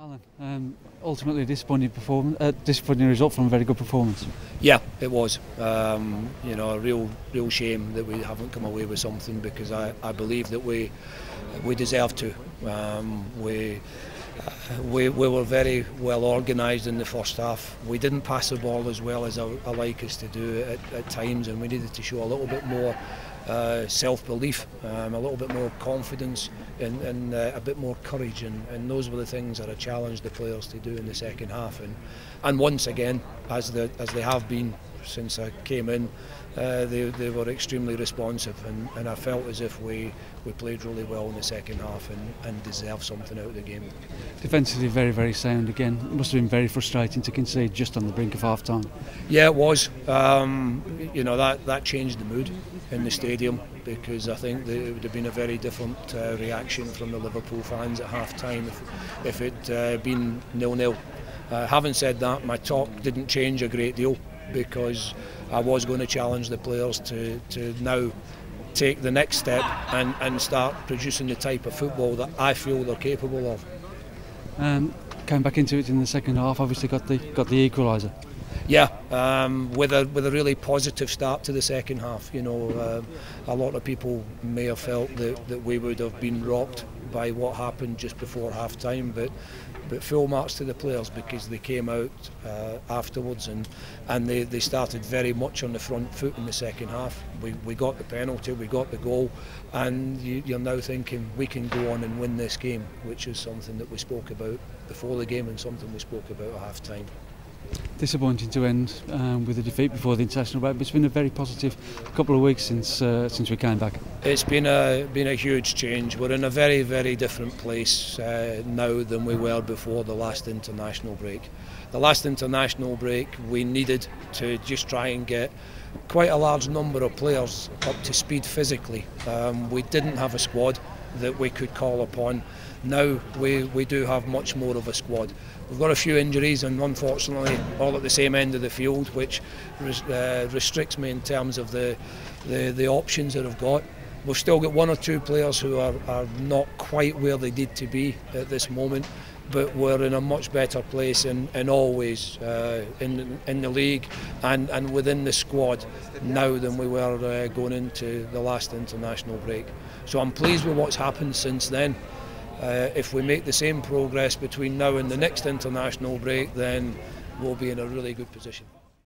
Alan, ultimately a disappointing result from a very good performance. Yeah, it was. You know, a real shame that we haven't come away with something, because I believe that we deserve to. We were very well organised in the first half. We didn't pass the ball as well as I like us to do at times, and we needed to show a little bit more self-belief, a little bit more confidence, and a bit more courage, and those were the things that I challenged the players to do in the second half, and once again, as they have been since I came in, they were extremely responsive, and I felt as if we played really well in the second half and deserved something out of the game. Defensively very, very sound again. It must have been very frustrating to concede just on the brink of half-time. Yeah, it was. You know, that changed the mood in the stadium, because I think it would have been a very different reaction from the Liverpool fans at half-time if it been 0-0. Having said that, my talk didn't change a great deal, because I was going to challenge the players to now take the next step and start producing the type of football that I feel they're capable of. Came back into it in the second half, obviously got the equaliser. Yeah, with a really positive start to the second half. You know, a lot of people may have felt that we would have been rocked by what happened just before half time, but full marks to the players, because they came out afterwards and they started very much on the front foot in the second half. We got the penalty, we got the goal, and you're now thinking we can go on and win this game, which is something that we spoke about before the game and something we spoke about at half time. Disappointing to end with a defeat before the international break, but it's been a very positive couple of weeks since we came back. It's been a huge change. We're in a very, very different place now than we were before the last international break. The last international break, we needed to just try and get quite a large number of players up to speed physically. We didn't have a squad that we could call upon. Now we do have much more of a squad. We've got a few injuries, and unfortunately all at the same end of the field, which restricts me in terms of the options that I've got. We've still got one or two players who are not quite where they need to be at this moment, but we're in a much better place in all ways, in the league and within the squad now than we were going into the last international break. So I'm pleased with what's happened since then. If we make the same progress between now and the next international break, then we'll be in a really good position.